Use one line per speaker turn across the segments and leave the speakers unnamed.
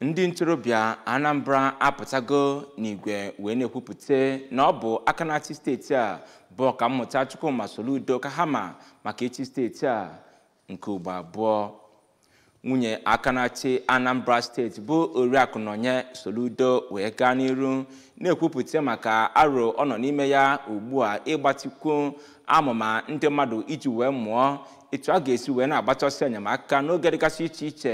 ndị ntorobịa Anambra apụtago n'igwe wee na-ekwupụta na ọ bụ aka na-achị steeti a bụ Ọkammụta Chukwuma Soludo ka ha maka echi steeti a nke ugbo abụọ. Nwunye aka na-achị Anambra steeti bụ Oriakụ Nonye Soludo wee gaa n'iru na-ekwupụta maka aro ọ nọ n'ime ya ugbu a ịgbatikwu amụma ndị mmadụ iji wee mụọ etu a ga-esi wee na-agbachasị enyemaka n'oge dịgasị iche iche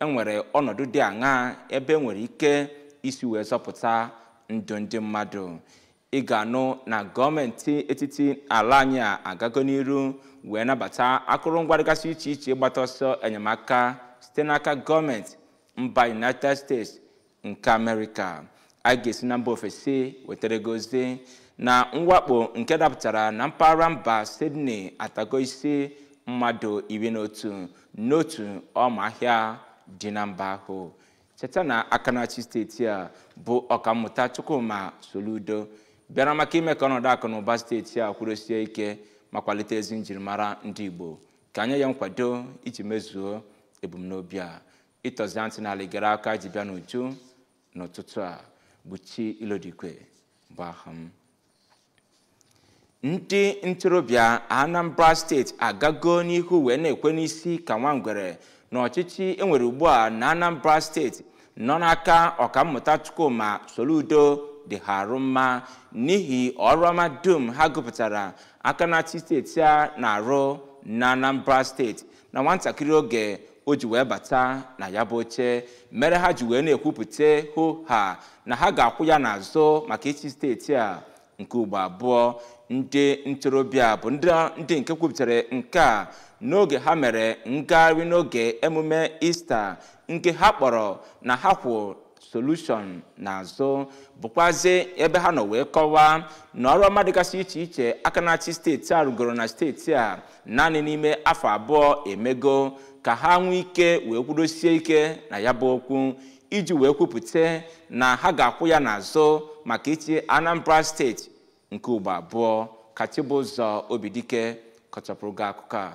enwere ọnọdụ dị aṅaa ebe enwere ike isi wee zọpụta ndụ ndị mmadụ. Ị ga-anụ na gọọmenti etiti ala anyị agago n'iru wee nabata akụrụngwa dịgasị iche iche ịgbata ọsọ enyemaka site n'aka gọọmenti mba United States nke Amerịka. A ga-esi na mba ofesi wetara gozi na mwakpo nke dapụtara na mpaghara mba Sydney atago isi mmadụ 11 n'otu ọma ahịa dị na mba ahụ. Cheta na aka na-achị steeti a bụ Ọkammụta Chukwuma Soludo bịara maka ime ka ọnọdụ akụ na ụba steeti a kwụrụsie ike ma kwalite ezi njirimara ndị Igbo ka anya ya nkwado iji mezuo ebumnobi a. Ịtọzi ntị n'ala gara aka ji bịa n'uju n'ụtụtụ a bụ Chi Ilodikwe bụ aha m. Ndị ntorobịa Anambra steeti agago n'ihu wee na-ekwe n'isi ka nwangwere na ọchịchị enwere ugbu a na Anambra steeti nọ n'aka Ọkammụta Chukwuma Soludo dị ha arụ mma n'ihi ọrụ ọma dum ha gụpụtara aka na-achị steeti a na-arụ na Anambra steeti na nwatakịrị oge o ji wee bata na ya bụ oche mere ha ji wee na-ekwupụta hụ ha na ha ga-akwụ ya n'azụ maka ịchị steeti a nke ugbo abụọ. Ndị ntorobịa bụ ndị nke kwupụtara nke a n'oge ha mere ngagharị n'oge emume Easter nke ha kpọrọ na ha kwụ solution n'azụ, bụkwazi ebe ha nọ wee kọwaa na ọrụ ọma dịgasị iche iche aka na-achị steeti a rugoro na steeti a naanị n'ime afọ abụọ emego ka ha nwee ike wee kwudosie ike na ya bụ okwu iji wee kwupụta na ha ga-akwụ ya n'azụ maka ịchị Anambra steeti nke ugbo abụọ. Ka Chibụzọ Obidike kọchapụrụ gị akụkọ a.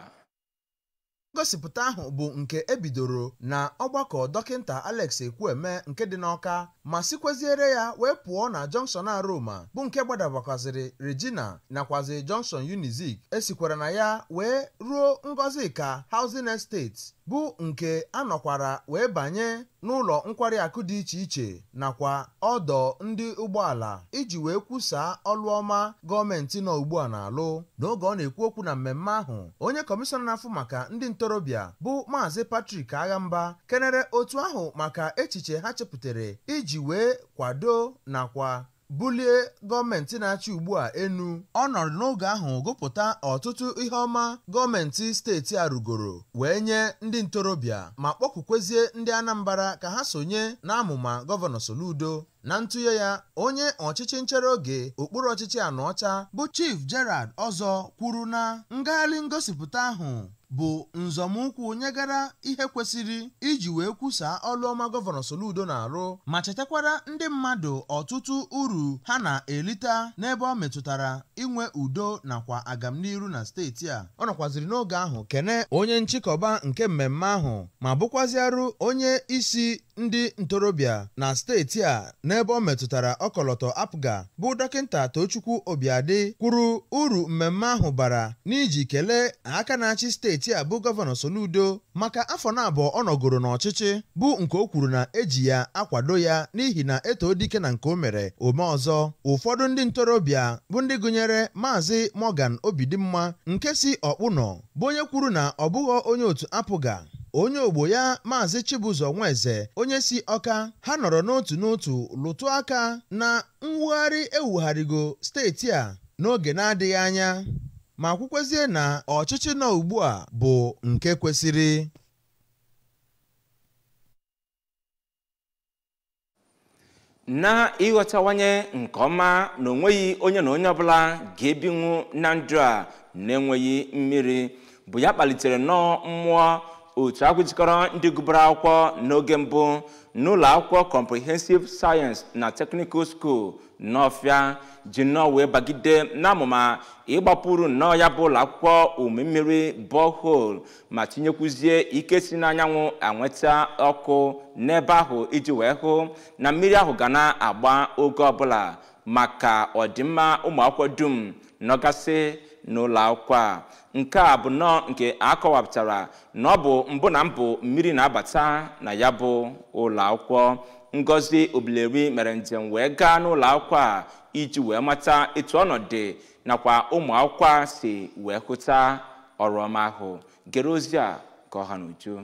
Ngosipụta ahụ bụ nke ebidoro na ọgbakọ dọkịnta Alex Ekwueme nke dị n'Ọka ma sikweziere ya wee pụọ na Junction Aroma bụ nke gbadabakwaziri Regina nakwazi Junction Unizik esikwara na ya wee ruo Ngozika Housing Estate bụ nke anọkwara wee banye n'ụlọ nkwari akụ dị iche iche nakwa ọdọ ndị ụgbọala iji wee kwusaa ọlụ ọma gọọmenti nọ ugbu a na-alụ. N'oge ọ na-ekwu okwu na mmemme ahụ, onye kọmishọna na-afụ maka ndị ntorobịa bụ Maazị Patrick Aghamba kenere otu ahụ maka echiche ha chepụtara iji wee kwado nakwa bulie gọọmenti na-achị ugbu a enu. Ọ nọrọ n'oge ahụ gụpụta ọtụtụ ihe ọma gọọmenti steeti a rugoro wee nye ndị ntorobịa ma kpọkukwezie ndị Anambra ka ha sonye n'amụma gọvanọ Soludo. Na ntụnye ya, onye ọchịchị nchere oge okpuru ọchịchị Anọcha bụ Chief Gerald Ọzọ kwuru na ngagharị ngosipụta ahụ bụ nzọmụkwụ nyegara ihe kwesịrị iji wee kwusaa ọlụ ọma gọvanọ Soludo na-arụ ma chetakwara ndị mmadụ ọtụtụ uru ha na-elita n'ebe ọ metụtara inwe udo nakwa agamniru na steeti a. Ọ nọkwaziri n'oge ahụ kene onye nchịkọba nke mmemme ahụ ma bụkwaziarụ onye isi ndị ntorobịa na steeti a n'ebe ọ metụtara ọkọlọtọ apụga bụ dọkịnta Tochukwu Obiadị kwuru uru mmemme ahụ bara n'iji kelee aka na-achị steeti a bụ gọvanọ Soludo maka afọ na-abụọ ọ nọgoro n'ọchịchị bụ nke o kwuru na eji ya akwado ya n'ihi na eto dike na nke o mere ome ọzọ. Ụfọdụ ndị ntorobịa bụ ndị gụnyere Maazị Morgan Obidimma nke si Ọkpụnọ bụ onye kwuru na ọ bụghị onye otu apụga, onye ogbo ya Maazị Chibụzọ Nweze onye si Ọka ha nọrọ n'otu lụtụ aka na mwugharị ewugharịgo steeti a n'oge na-adịghị anya ma kwukwezie na ọchịchị nọ ugbu a bụ nke kwesịrị.
Na ịghọtawanye nke ọma na onweghị onye na onye ọbụla ga-ebinwu na ndụ a na-enweghị mmiri bụ ya kpalitere nnọọ mmụọ otu agụjikọrọ ndị gụbara akwụkwọ n'oge mbụ n'ụlọ akwụkwọ Comprehensive Science na Technical School n'Ọfịa ji nnọọ wee bagide n'amụma ịgbapụrụ nnọọ ya bụ ụlọ akwụkwọ ụmụ mmiri borehole ma tinyekwuzie ike si n'anyanwụ anweta ọkụ n'ebe ahụ iji wee hụ na mmiri ahụ ga na-agba oge ọbụla maka ọdịmma ụmụ akwụkwọ dum nọgasị n'ụlọ akwụkwọ a. Nke a bụ nnọọ nke akọwapụtara na ọ bụ mbụ na mbụ mmiri na-abata na ya bụ ụlọ akwụkwọ. Ngozi Obileri mere njem wee gaa n'ụlọ akwụkwọ a iji wee mata etu ọnọdụ nakwa ụmụ akwụkwọ si wee hụta ọrụ ọma ahụ. Gere ozi a ka ọha n'uju.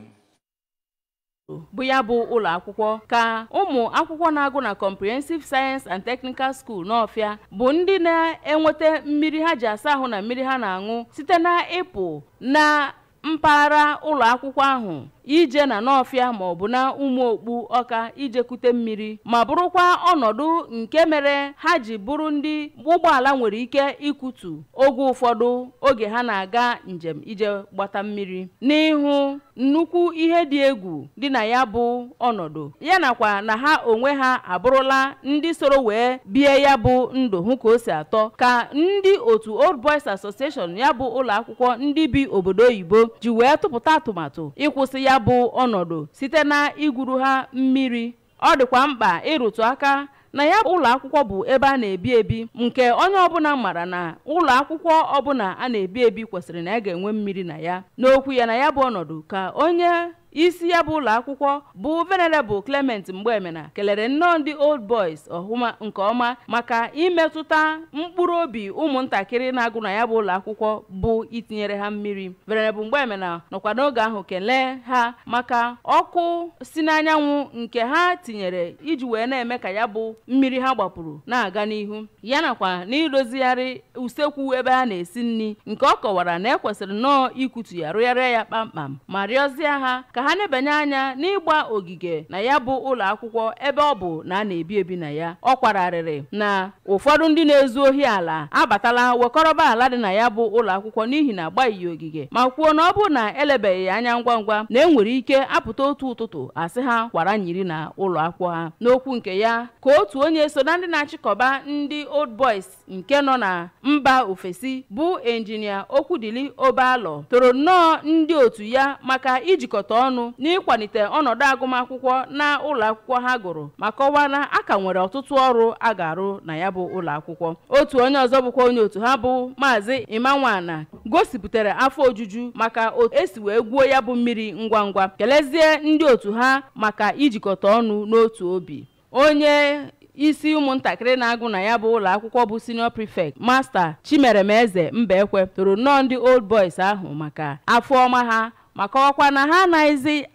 bụ ya bụ ụlọ akwụkwọ ka ụmụ akwụkwọ na-agụ na Comprehensive Science and Technical School n'Ọfịa bụ ndị na-enweta mmiri ha ji asa ahụ na mmiri ha na-aṅụ site na ịpụ na mpaghara ụlọ akwụkwọ ahụ ije na n'Ọfịa ma ọ bụ na Ụmụokpu Ọka ijekute mmiri ma bụrụkwa ọnọdụ nke mere ha ji bụrụ ndị ụgbọala nwere ike ikutu oge ụfọdụ oge ha na-aga njem ije gbata mmiri n'ihu nnukwu ihe dị egwu dị na ya bụ ọnọdụ ya nakwa na ha onwe ha abụrụla ndị soro wee bie ya bụ ndụ hụ ka o si atọ ka ndị otu Old Boys Association ya bụ ụlọ akwụkwọ ndị bi obodo oyibo ji wee tụpụta atụmatụ ịkwụsị ya bụ ọnọdụ site na igwuru ha mmiri. Ọ dịkwa mkpa ịrụtụ aka na ya ụlọ akwụkwọ bụ ebe a na-ebi ebi nke onye ọbụla mara na ụlọ akwụkwọ ọbụla a na-ebi ebi kwesịrị na ya ga-enwe mmiri na ya. N'okwu ya na ya bụ ọnọdụ ka onye isi ya bụ ụlọ akwụkwọ bụ Venerable Clement Mgbemena kelere nnọọ ndị Old Boys ọhụma nke ọma maka imetụta mkpụrụ obi ụmụntakịrị na-agụ na ya bụ ụlọ akwụkwọ bụ itinyere ha mmiri. Venerable Mgbemena nọkwa n'oge ahụ kelee ha maka ọkụ si n'anyanwụ nke ha tinyere iji wee na-eme ka ya bụ mmiri ha gbapụrụ na-aga n'ihu ya nakwa n'idozigharị usekwu ebe ha na-esi nri nke ọ kọwara na ekwesịrị nnọọ ikutu ya rụgharịa ya kpamkpam ma rịọzie ha ka ha nebanye anya n'ịgba ogige na ya bụ ụlọ akwụkwọ ebe ọ bụ na a na-ebi ebi na ya. Ọ kwararịrị na ụfọdụ ndị na-ezu ohi ala abatala wekọrọba ala dị na ya bụ ụlọ akwụkwọ n'ihi na agbaghị ogige ma kwuo na ọ bụ na elebeghị anya ngwa ngwa na enwere ike apụta otu ụtụtụ asị ha kwara nyiri na ụlọ akwụkwọ ha. N'okwu nke ya ka otu onye so na ndị na-achịkọba ndị Old Boys nke nọ na mba ofesi bụ Engineer Okwudili Obalọ toro nnọọ ndị otu ya maka ijikọta ọnụ n'ịkwalite ọnọdụ agụmakwụkwọ na ụlọ akwụkwọ ha gụrụ ma kọwaa na a ka nwere ọtụtụ ọrụ a ga-arụ na ya bụ ụlọ akwụkwọ. Otu onye ọzọ bụkwa onye otu ha bụ Maazị Imanwana gosipụtara afọ ojuju maka otu esi wee gwuo ya bụ mmiri ngwa ngwa kelezie ndị otu ha maka ijikọta ọnụ n'otu obi. Onye isi ụmụntakịrị na-agụ na ya bụ ụlọ akwụkwọ bụ Senior Prefect Master Chimeremeze Mbekwe toro nnọọ ndị Old Boys ahụ maka afọ ọma ha maka ọkwa na ha anaghịzi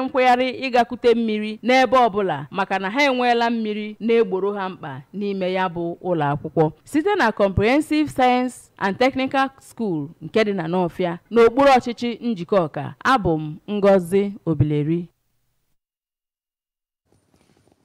nkwụgharị ịgakute mmiri n'ebe ọbụla maka na ha enweela mmiri na-egboro ha mkpa n'ime ya bụ ụlọ akwụkwọ. Site na Comprehensive Science and Technical School nke dị na n'Ọfịa n'okpuru ọchịchị Njikọ Ọka, abụ m Ngozi Obileri.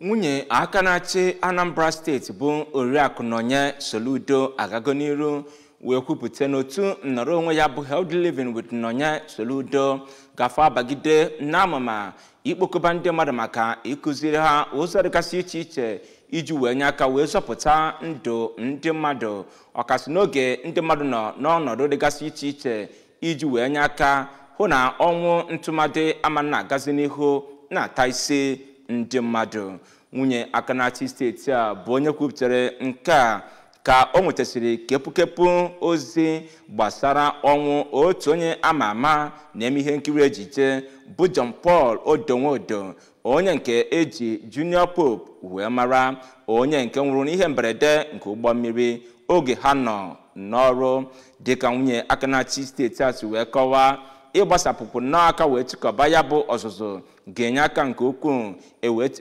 Nwunye aka na-achị Anambra steeti bụ Oriakụ Nonye Soludo agago n'iru wee kwupụta n'otu nnọrọ onwe ya bụ Healthy Living with Nonye Soludo gafe abagide n'amụma ikpokọba ndị mmadụ maka ịkụziri ha ụzọ dịgasị iche iche iji wee nye aka wee zọpụta ndụ ndị mmadụ ọkasị n'oge ndị mmadụ nọ n'ọnọdụ dịgasị iche iche iji wee nye aka hụ na ọnwụ ntụmadị ama na-agazi n'ihu na-ata isi ndị mmadụ. Nwunye aka na-achị steeti a bụ onye kwupụtara nke a ka o nwetasịrị kepụkepụ ozi gbasara ọnwụ otu onye ama ama na-eme ihe nkiri ejije bụ John Paul Odonwodo, onye nke eji Junior Pope wee mara, onye nke nwụrụ n'ihe mberede nke ụgbọ mmiri oge ha nọ n'ọrụ. Dịka nwunye aka na-achị steeti a si wee kọwaa, ịgbasapụpụ n'aka wee chịkọba ya bụ ọzụzụ ga-enye aka nke ukwuu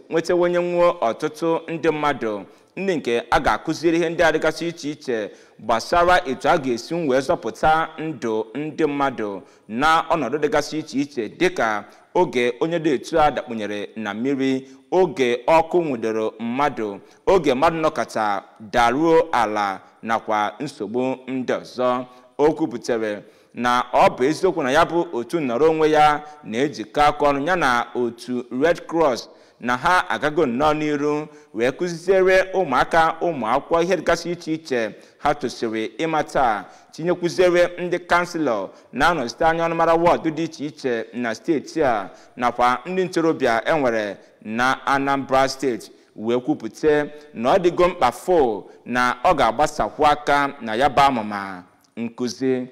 nwetawenye nwuo ọtụtụ ndị mmadụ ndị nke a ga-akụziri ihe ndị adịgasị iche iche gbasara etu a ga-esi wee zọpụta ndụ ndị mmadụ na ọnọdụ dịgasị iche iche dịka oge onye dị etu a dakpunyere na mmiri, oge ọkụ nwụdoro mmadụ, oge mmadụ nọkọta daruo ala nakwa nsogbu ndị ọzọ. O kwupụtara na ọ bụ eziokwu na ya bụ otu nnọrọ onwe ya na-ejikọ aka ọnụ ya na otu Red Cross na ha agago nnọọ n'iru wee kụziere ụmụaka ụmụ akwụkwọ ihe dịgasị iche iche ha tosiri ịmata, tinyekwuziere ndị kanselọ na-anọchite anya ọnụmara wọdụ dị iche iche na steeti a nakwa ndị ntorobịa enwere na Anambra steeti wee kwupụta na ọ dịgo mkpa fo na ọ ga-agbasakwu aka na ya bụ amụma nkụzi.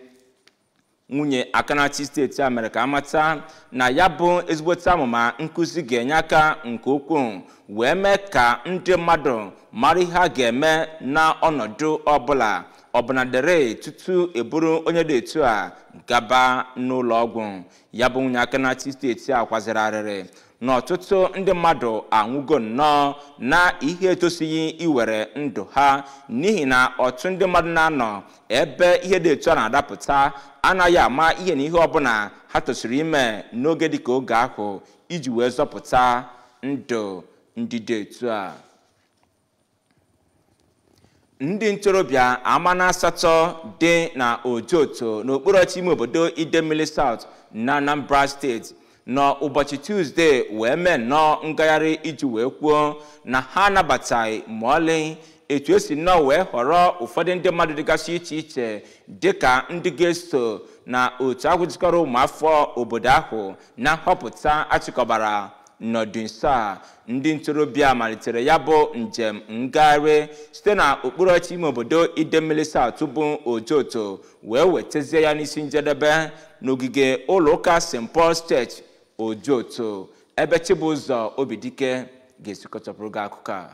Nwunye Akanachi steeti a mere ka amata na ya bụ ezigbote amụma nkụzi ga-enye aka nke ukwuu wee mee ka ndị mmadụ mara ihe a ga-eme na ọnọdụ ọbụla ọbụnadere tutu eburu onye dị etu a gaba n'ụlọ ọgwụ. Ya bụ nwunye Akanachi steeti a kwaziri arịrị na ọtụtụ ndị mmadụ anwụgo nnọọ na ihe etosighị iwere ndụ ha n'ihi na ọtụtụ ndị mmadụ na-anọ ebe ihe dị etu a na-adapụta anaghị ama ihe na ihe ọbụla ha tosiri ime n'oge dịka oge ahụ iji wee zọpụta ndụ ndị dị etu a. Ndị ntorobịa amana asatọ dị na Ojoto n'okpuru ọchịchị ime obodo Idemili South na Anambra steeti n'ụbọchị Tuesday wee mee nnọọ ngagharị iji wee kwuo na ha anabataghị ma ọlị etu esi nnọọ wee họrọ ụfọdụ ndị mmadụ dịgasị iche iche dịka ndị ga-eso na otu ahụ jikọrọ ụmụafọ obodo ahụ na nhọpụta achịkọbara n'ọdụ nso a. Ndị ntorobịa malitere ya bụ njem ngagharị site na okpuru ọchịchị ime obodo Idemili South bụ Ojoto wee wetazie ya n'isi njedebe n'ogige ụlọụka St. Paul's Church Ojoto ebe Chibụzọ Obidike ga-esikọchapụrụ gị akụkọ a.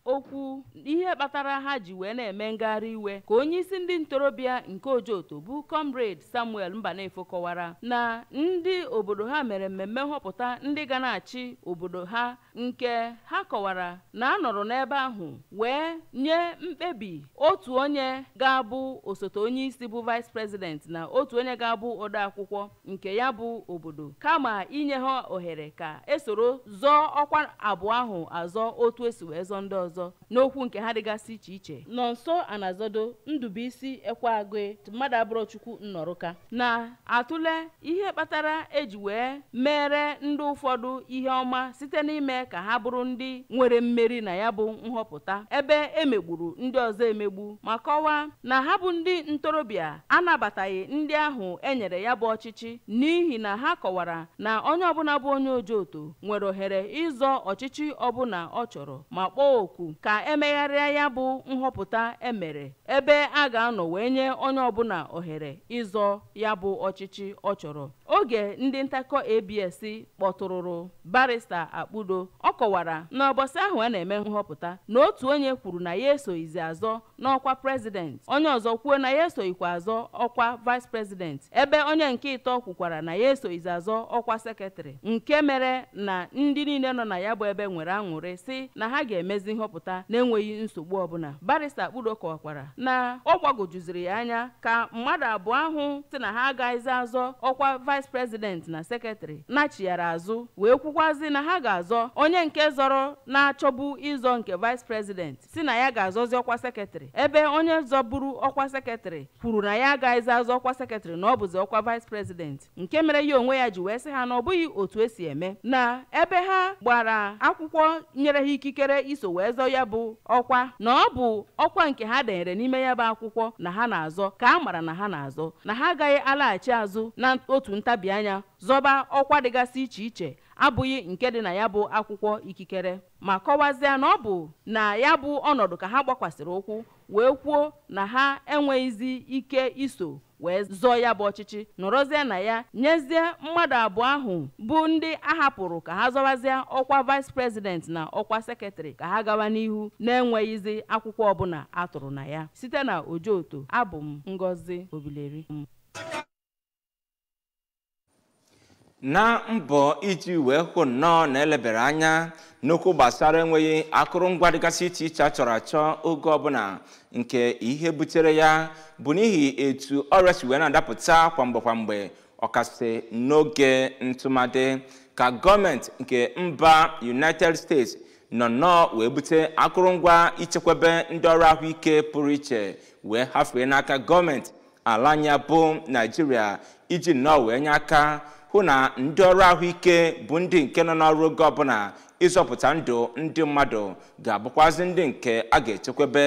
Okwu ihe kpatara ha ji wee na-eme ngagharị iwe ka onye isi ndị ntorobịa nke Ojoto bụ Comrade Samuel Mbanefo kọwara na ndị obodo ha mere mmemme nhọpụta ndị ga na-achị obodo ha nke ha kọwara na anọrọ n'ebe ahụ wee nye mkpebi otu onye ga-abụ osote onye isi bụ Vice President na otu onye ga-abụ odeakwụkwọ nke ya bụ obodo kama inye ha ohere ka esoro zọọ ọkwa abụọ ahụ azọ otu esi wee zọọ ndị ọzọ. N'okwu nke ha dịgasị iche iche Nonso Anazodo Ndubuisi Ekweagwe mmadụ Abụrọchukwu Nnọrụka na-atụle ihe kpatara eji wee mere ndị ụfọdụ ihe ọma site n'ime ka ha bụrụ ndị nwere mmeri na ya bụ nhọpụta ebe emegburu ndị ọzọ emegbu ma kọwaa na ha bụ ndị ntorobịa anabataghị ndị ahụ enyere ya bụ ọchịchị n'ihi na ha kọwara na onye ọbụla bụ onye Ojoto nwere ohere ịzọ ọchịchị ọbụla ọ chọrọ ma kpọọ oku ka emegharịa ya bụ nhọpụta emere ebe a ga-anọ wee nye onye ọbụla ohere ịzọ ya bụ ọchịchị ọ chọrọ. Oge ndị ntakọ ABS kpọtụrụrụ Barrister Akpudo ọ kọwara na ụbọchị ahụ a na-eme nhọpụta na otu onye kwuru na ya esoghịzi azọ n'ọkwa president, onye ọzọ kwuo na ya esoghịkwa azọ ọkwa vice president, ebe onye nke ịtọ kwukwara na ya esoghịzi azọ ọkwa sekretary, nke mere na ndị niile nọ na ya bụ ebe nwere aṅụrị si na ha ga-emezi nhọpụta na-enweghị nsogbu ọbụla. Barrister Akpudo kọwakwara na ọ gbagojuziri ya anya ka mmadụ abụọ ahụ si na ha agaghịzi azọ ọkwa vice president na sekretary nachigara azụ wee kwukwazi na ha ga-azọ onye nke zọrọ na-achọbu ịzọ nke vice president si na ya ga-azọzi ọkwa sekretary, ebe onye zọburu ọkwa sekretary kwuru na ya agaghịzi azọ ọkwa sekretary na ọ bụzi ọkwa vice president, nke mere ya onwe ya ji wee sị ha na ọ bụghị otu esi eme, na ebe ha gbara akwụkwọ nyere ha ikikere iso wee zọ ya bụ ọkwa na ọ bụ ọkwa nke ha denyere n'ime ya bụ akwụkwọ na ha na-azọ ka a mara na ha na-azọ, na ha agaghị alaghachi azụ na otu ntabi anya zọba ọkwa dịgasị iche iche abụghị nke dị na ya bụ akwụkwọ ikikere, ma kọwazịa na ọ bụ na ya bụ ọnọdụ ka ha gbakwasịrị ụkwụ wee kwuo na ha enweghịzi ike iso wee zọọ ya bụ ọchịchị, nọrọzie na ya nyezie mmadụ abụọ ahụ bụ ndị ahapụrụ ka ha zọwazie ọkwa vice president na ọkwa sekretary ka ha gawa n'ihu na-enweghịzi akwụkwọ ọbụla atụrụ na ya. Site na Ojoto, abụ m Ngozi Obileri.
Na mbọ iji wee hụ nnọọ na elebere anya n'okwu gbasara enweghị akụrụngwa dịgasị iche iche achọrọ achọ oge ọbụla nke ihe butere ya bụ n'ihi etu ọrịa si wee na-adapụta kwamgbe ọkasị n'oge ntụmadị ka gọọmenti nke mba United States nọ nnọọ wee bute akụrụngwa ichekwebe ndị ọrụ ahụike pụrụ iche wee hafee n'aka gọọmenti ala anya bụ Naịjirịa iji nnọọ wee nye aka hụ na ndị ọrụ ahụike bụ ndị nke nọ n'ọrụ oge ọbụla ịzọpụta ndụ ndị mmadụ ga-abụkwazị ndị nke a ga-echekwebe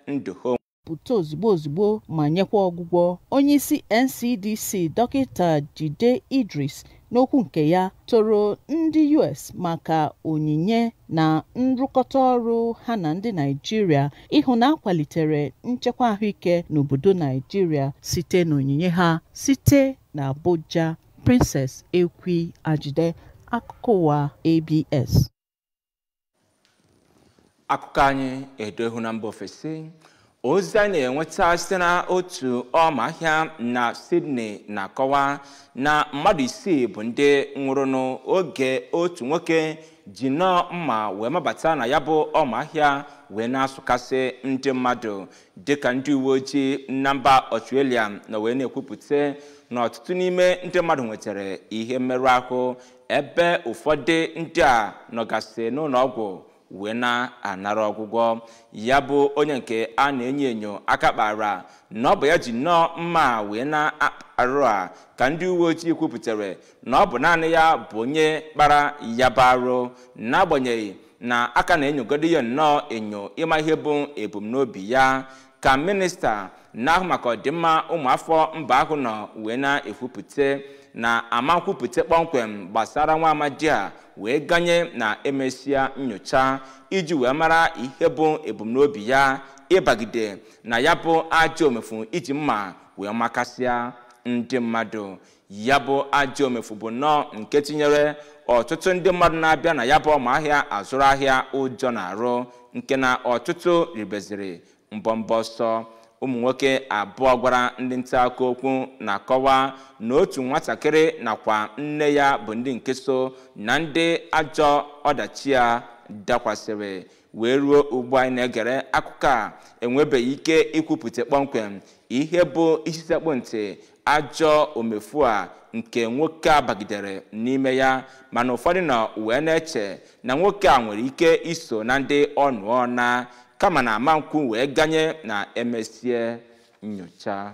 ndụ ha
pụta ozugbo ma nyekwa ọgwụgwọ. Onyeisi NCDC Dọkịta Jide Idris n'okwu nke ya toro ndị US maka onyinye na nrụkọta ọrụ ha na ndị Naịjirịa ịhụ na akwalitere nchekwa ahụike n'obodo Naịjirịa site n'onyinye ha site na Abuja. Princess Ekwi Ajide, akụkọ ụwa ABS.
Akụkọ anyị edohu na mba ofesi. Ozi anyị na-enweta site na otu ọma ahịa na Sydney na-akọwa na mmadụ 6 bụ ndị nwụrụ n'oge otu nwoke ji nọọ mma wee mabata na ya bụ ọma ahịa wee na-asụkasị ndị mmadụ dịka ndị uwe ojii na mba Australia na wee na-ekwupụta na ọtụtụ n'ime ndị mmadụ nwetara ihe mmerụ ahụ ebe ụfọdụ ndị a nọgasị n'ụlọ ọgwụ wee na-anara ọgwụgwọ. Ya bụ onye nke a na-enyo enyo aka kpara na ọ bụ ya ji nnọọ mma wee na-arụ a ka ndị uwe ojii kwupụtara na ọ bụ naanị ya bụ onye kpara ya bụ arụ, n'agbanyeghị na aka na-enyogodo ya nnọọ enyo ịma ihe bụ ebumnobi ya. Ka minista na-ahụ maka ọdịmma ụmụafọ mba ahụ nọ wee na-ekwupụta na ama nkwupụta kpọmkwem gbasara nwa amadi a wee ganye na emesịa nyocha iji wee mara ihe bụ ebumnobi ya ịbagide na ya bụ ajọ omefu iji mma wee makasịa ndị mmadụ. Ya bụ ajọ omefu bụ nnọọ nke tinyere ọtụtụ ndị mmadụ na-abịa na ya bụ ọma ahịa azụrụ ahịa ụjọ na-arụ nke na ọtụtụ ribeziri mbọmbọ ọsọ. Ụmụ nwoke abụọ gwara ndị nta akụkọ okwu na-akọwa na otu nwatakịrị nakwa nne ya bụ ndị nke so na ndị ajọ ọdachi ya dakwasịrị. Wee ruo ugbu anyị na-egere akụkọ a enwebeghị ike ikwupụta kpọmkwem ihe bụ isi sekpụ ntị ajọ omefu a nke nwoke a bagidere n'ime ya, mana ụfọdụ nọ wee na-eche na nwoke a nwere ike iso na ndị ọnụọ na kama na amankwu wee ganye na emesie nyocha.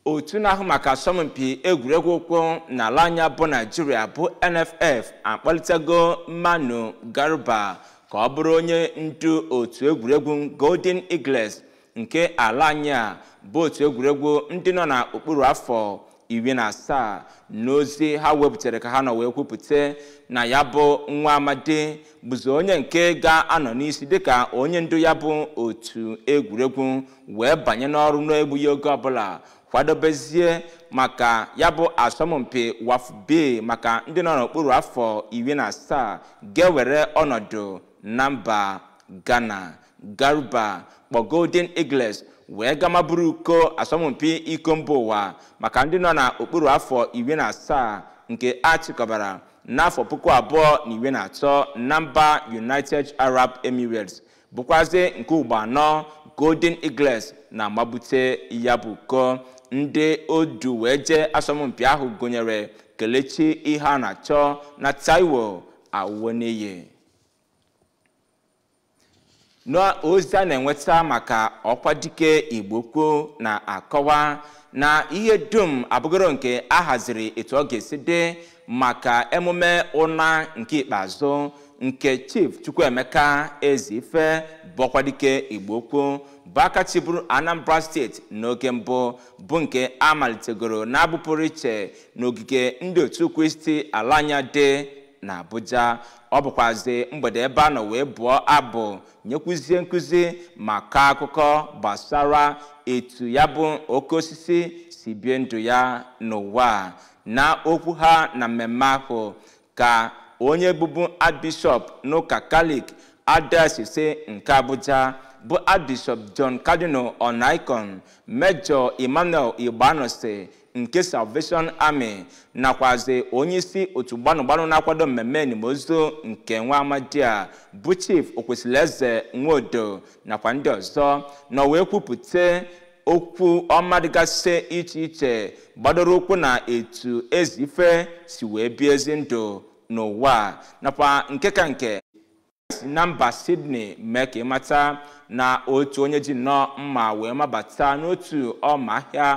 Otu na-ahụ maka asọmpi egwuregwu ụkwụ n'ala anya bụ Naịjirịa bụ NFF akpọlitego Manu Garba ka ọ bụrụ onye ndu otu egwuregwu Golden Eagles nke ala anya bụ otu egwuregwu ndị nọ n'okpuru afọ 17. N'ozi ha wepụtara ka ha nọ wee kwupụta na ya bụ nwa amadi bụzi onye nke ga-anọ n'isi dịka onye ndu ya bụ otu egwuregwu wee banye n'ọrụ n'egbughị oge ọbụla kwadobezie maka ya bụ asọmpi WAFB maka ndị nọ n'okpuru afọ 17 ga-ewere ọnọdụ na mba Ghana. Garba kpọ Golden Eagles wee gamaburu uko asọmpi iko mba ụwa maka ndị nọ n'okpuru afọ 17 nke achịkọbara n'afọ 2013 na mba United Arab Emirates bụkwazi nke ugbo anọ Golden Eagles na-amabute ya bụ uko. Ndị odu wee jee asọmpi ahụ gụnyere Kelechi ihe a na-achọ na Taiwo Awoniyi. N'ozi a na-enweta maka ọkwa dike Igbo kwuo na-akọwa na ihe dum abụgoro nke a haziri etu ọ ga-esi dị maka emume ụna nke ikpeazụ nke Chief Chukwuemeka Ezife bụ ọkwa dike Igbo kwuo bụ aka chịburu Anambra steeti n'oge mbụ bụ nke a malitegoro na-abụpụrụ iche n'ogige ndị otu Kristi ala anya dị na Abuja. Ọ bụkwazi mgbede ebe a nọ wee bụọ abụ nyekwuzie nkụzi maka akụkọ gbasara etu ya bụ oke osisi si bie ndụ ya n'ụwa. Na okwu ha na mmemme ahụ ka onye bụbu Archbishop n'ụka Catholic Adasise nke Abuja bụ Archbishop John Cardinal Onaikon, Major Emmanuel Igbanose nke Salvation Army nakwazi onyeisi otu gbanụgbanụ na-akwado mmemme enimozu nke nwa amadi a bụ Chief Okwesilieze Nwodo nakwa ndị ọzọ nọ wee kwupụta okwu ọma dịgasị iche iche gbadoro okwu na etu Ezife si wee bie ezi ndụ n'ụwa nakwa nke ka nke na mba Sydney mee ka ịmata na otu onye ji nnọọ mma wee mabata n'otu ọma ahịa